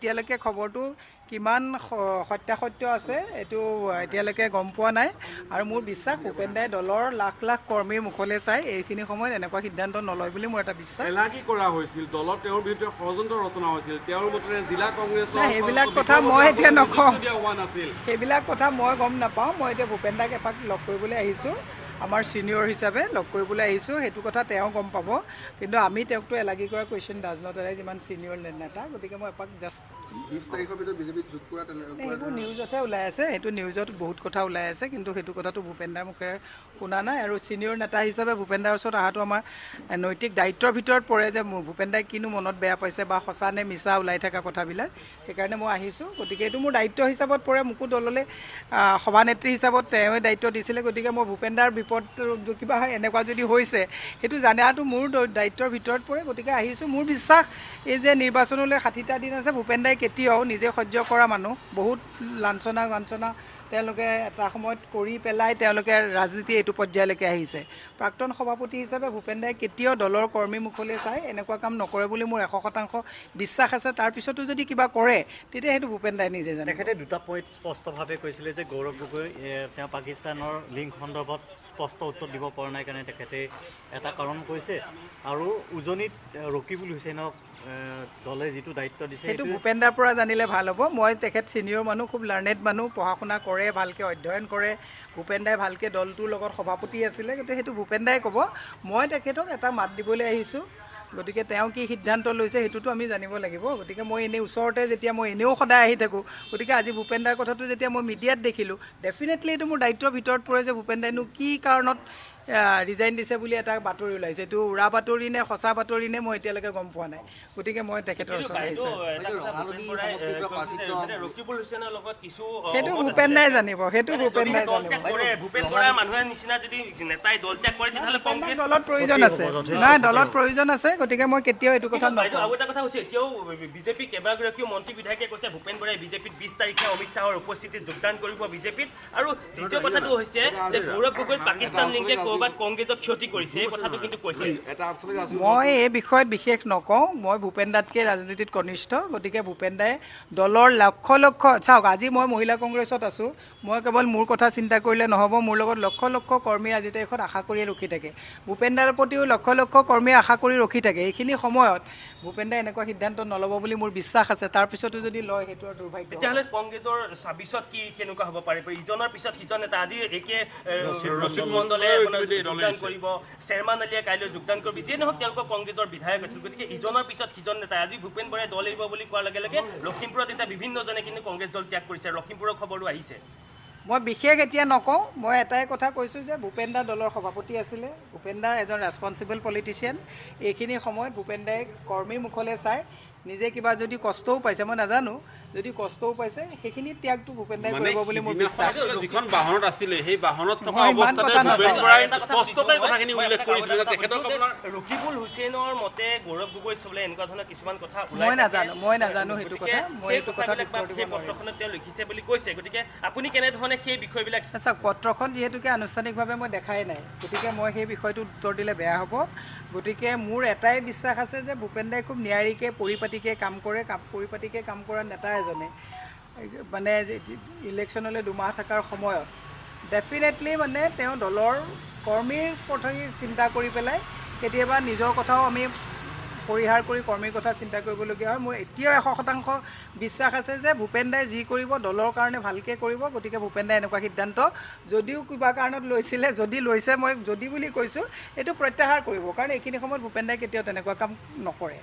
এতিয়ালৈকে খবৰটো কিমান সত্যাসত্য আছে এইটো এতিয়ালৈকে গম পোৱা নাই আৰু মোৰ বিশ্বাস ভূপেন দাই দলৰ লাখ লাখ কৰ্মীৰ মুখলৈ চাই এইখিনি সময়ত এনেকুৱা সিদ্ধান্ত নলয় বুলি মোৰ এটা বিশ্বাস। এলাগী কৰা হৈছিল দলত তেওঁৰ বিৰুদ্ধে ষড়যন্ত্ৰ ৰচনা হৈছিল তেওঁৰ মতে জিলা কংগ্ৰেছৰ সেইবিলাক কথা মই এতিয়া নকওঁ, সেইবিলাক কথা মই গম নাপাওঁ। মই এতিয়া ভূপেন দাক এপাক লগ কৰিবলৈ আহিছোঁ, আমাৰ ছিনিয়ৰ হিচাপে লগ কৰিবলৈ আহিছোঁ, সেইটো কথা তেওঁ গম পাব। কিন্তু আমি তেওঁকতো এলাগী কৰা কুৱেশ্যন ডাজ নট এৰাইজ, ইমান ছিনিয়ৰ নেতা, গতিকে মই এপাক জাষ্ট 20 তাৰিখৰ ভিতৰত বিজেপিত যোগ কৰা সেইটো নিউজতহে ওলাই আছে, সেইটো নিউজত বহুত কথা ওলাই আছে, কিন্তু সেইটো কথাটো ভূপেন দাৰ মুখেৰে শুনা নাই। আৰু ছিনিয়ৰ নেতা হিচাপে ভূপেন দাৰ ওচৰত অহাটো আমাৰ নৈতিক দায়িত্বৰ ভিতৰত পৰে যে ভূপেন দাই কিনো মনত বেয়া পাইছে বা সঁচা নে মিছা ওলাই থকা কথাবিলাক, সেইকাৰণে মই আহিছোঁ। গতিকে এইটো মোৰ দায়িত্ব হিচাপত পৰে, মোকো দললৈ সভানেত্ৰী হিচাপত তেওঁৱে দায়িত্ব দিছিলে। গতিকে মই ভূপেন দাৰ বিপদ কিবা এনেকুৱা যদি হৈছে সেইটো জানাটো মোৰ দায়িত্বৰ ভিতৰত পৰে। গতিকে আহিছোঁ, মোৰ বিশ্বাস এই যে নিৰ্বাচনলৈ 60টা দিন আছে, ভূপেন দাই কেতিয়াও নিজে সহ্য কৰা মানুহ, বহুত লাঞ্ছনা গাঞ্চনা তেওঁলোকে এটা সময়ত কৰি পেলাই তেওঁলোকে ৰাজনীতি এইটো পৰ্যায়লৈকে আহিছে। প্ৰাক্তন সভাপতি হিচাপে ভূপেন দাই কেতিয়াও দলৰ কৰ্মী মুখলৈ চাই এনেকুৱা কাম নকৰে বুলি মোৰ 100% বিশ্বাস আছে। তাৰপিছতো যদি কিবা কৰে তেতিয়া সেইটো ভূপেন দাই নিজে জানে। তেখেতে দুটা পইণ্ট স্পষ্টভাৱে কৈছিলে যে গৌৰৱ গগৈ তেওঁ পাকিস্তানৰ লিংক সন্দৰ্ভত স্পষ্ট উত্তৰ দিব পৰা নাই কাৰণে তেখেতে এটা কাৰণ কৈছে, আৰু উজনিত ৰকিবুল হুছেইনক দলে যিটো দায়িত্ব দিছে সেইটো ভূপেন দাৰ পৰা জানিলে ভাল হ'ব। মই তেখেত ছিনিয়ৰ মানুহ, খুব লাৰ্নেড মানুহ, পঢ়া শুনা কৰে, ভালকৈ অধ্যয়ন কৰে। ভূপেন দাই ভালকৈ দলটোৰ লগত সভাপতি আছিলে, গতিকে সেইটো ভূপেন দাই ক'ব। মই তেখেতক এটা মাত দিবলৈ আহিছোঁ, গতিকে তেওঁ কি সিদ্ধান্ত লৈছে সেইটোতো আমি জানিব লাগিব। গতিকে মই এনেই ওচৰতে যেতিয়া মই এনেও সদায় আহি থাকোঁ, গতিকে আজি ভূপেন দাৰ কথাটো যেতিয়া মই মিডিয়াত দেখিলোঁ, ডেফিনেটলি এইটো মোৰ দায়িত্বৰ ভিতৰত পৰে যে ভূপেন দাইনো কি কাৰণত ৰিজাইন দিছে বুলি এটা বাতৰি ওলাইছে। এইটো উৰা বাতৰি নে সঁচা বাতৰি নে মই এতিয়ালৈকে গম পোৱা নাই। গতিকে মই তেখেতৰ ওচৰত আহিছোঁ, সেইটো ভূপেন দাই জানিব, সেইটো ভূপেন দাই জানিব। দলত প্ৰয়োজন আছে, নাই দলত প্ৰয়োজন আছে, গতিকে মই কেতিয়াও এইটো কথা নকওঁ। আৰু এটা কথা হৈছে, এতিয়াও বিজেপি কেইবাগৰাকীও মন্ত্ৰী বিধায়কে কৈছে ভূপেন বৰাই বিজেপিত 20 তাৰিখে অমিত শ্বাহৰ উপস্থিতিত যোগদান কৰিব বিজেপিত। আৰু দ্বিতীয় কথাটো হৈছে যে গৌৰৱ গগৈ পাকিস্তান লিংকে ক'ৰবাত কংগ্ৰেছক ক্ষতি কৰিছে, এই কথাটো কিন্তু কৈছে। মই এই বিষয়ত বিশেষ নকওঁ, মই ভূপেন দাতকৈ ৰাজনীতিত কনিষ্ঠ, গতিকে ভূপেন দাই দলৰ লক্ষ লক্ষ, চাওক আজি মই মহিলা কংগ্ৰেছত আছোঁ, মই কেৱল মোৰ কথা চিন্তা কৰিলে নহ'ব, মোৰ লগত লক্ষ লক্ষ কৰ্মী আজি তাৰিখত আশা কৰিয়ে ৰখি থাকে। ভূপেন দাৰ প্ৰতিও লক্ষ লক্ষ কৰ্মীয়ে আশা কৰি ৰখি থাকে। এইখিনি সময়ত ভূপেন দাই এনেকুৱা সিদ্ধান্ত নল'ব বুলি মোৰ বিশ্বাস আছে। তাৰপিছতো যদি লয় সেইটো আৰু দুৰ্ভাগ্য। তেতিয়াহ'লে কংগ্ৰেছৰ ছাব্বিছত কি কেনেকুৱা হ'ব পাৰে? ইজনৰ পিছত সিজন নেতা, আজি একে ৰচিদ মণ্ডলে যোগদান কৰিব, শ্বেৰমান আলীয়ে কাইলৈ যোগদান কৰিব, যিয়ে নহওক তেওঁলোকৰ কংগ্ৰেছৰ বিধায়ক আছিল। গতিকে ইজনৰ পিছত সিজন নেতা, আজি ভূপেন বৰাই দল এৰিব বুলি কোৱাৰ লগে লগে লখিমপুৰত এতিয়া বিভিন্নজনে কিন্তু কংগ্ৰেছ দল ত্যাগ কৰিছে। লখিমপুৰৰ খবৰো আহিছে। মই বিশেষ এতিয়া নকওঁ, মই এটাই কথা কৈছোঁ যে ভূপেন দা দলৰ সভাপতি আছিলে, ভূপেন দা এজন ৰেছপনচিবল পলিটিচিয়ান। এইখিনি সময়ত ভূপেন দাই কৰ্মীৰ মুখলৈ চাই নিজে কিবা যদি কষ্টও পাইছে, মই নাজানো, যদি কষ্টও পাইছে সেইখিনি ত্যাগটো ভূপেন দাই কৰিব বুলি মোৰ বিশ্বাস। যিখন বাহনত আছিলে সেই বাহনত থকা মই ইমান অৱস্থাতে কথা ভূপেন নকওঁ। বৰাই স্পষ্টকৈ কথাখিনি উল্লেখ কৰিছিল যে তেখেতক আপোনাৰ ৰকিবুল হুছেইনৰ মতে গৌৰৱ গগৈ চলে এনেকুৱা ধৰণৰ কিছুমান কথা মই নাজানো সেইটো কথা, মই এইটো কথা সেই পত্ৰখনত তেওঁ লিখিছে বুলি কৈছে। গতিকে আপুনি কেনেধৰণে সেই বিষয়বিলাক চাওক, পত্ৰখন যিহেতুকে আনুষ্ঠানিকভাৱে মই দেখাই নাই, গতিকে মই সেই বিষয়টো উত্তৰ দিলে বেয়া হ'ব। গতিকে মোৰ এটাই বিশ্বাস আছে যে ভূপেন দাই খুব নিয়াৰিকৈ পৰিপাটিকৈ কাম কৰে, পৰিপাটিকৈ কাম কৰা নেতা এজনে মানে ইলেকশ্যনলৈ 2 মাহ থকাৰ সময়ত ডেফিনেটলি মানে তেওঁ দলৰ কৰ্মীৰ কথা চিন্তা কৰি পেলাই কেতিয়াবা নিজৰ কথাও আমি পৰিহাৰ কৰি কৰ্মীৰ কথা চিন্তা কৰিবলগীয়া হয়। মোৰ এতিয়াও 100% বিশ্বাস আছে যে ভূপেন দাই যি কৰিব দলৰ কাৰণে ভালকৈ কৰিব। গতিকে ভূপেন দাই এনেকুৱা সিদ্ধান্ত যদিও কিবা কাৰণত লৈছিলে, যদি লৈছে, মই যদি বুলি কৈছোঁ, এইটো প্ৰত্যাহাৰ কৰিব, কাৰণ এইখিনি সময়ত ভূপেন দাই কেতিয়াও তেনেকুৱা কাম নকৰে।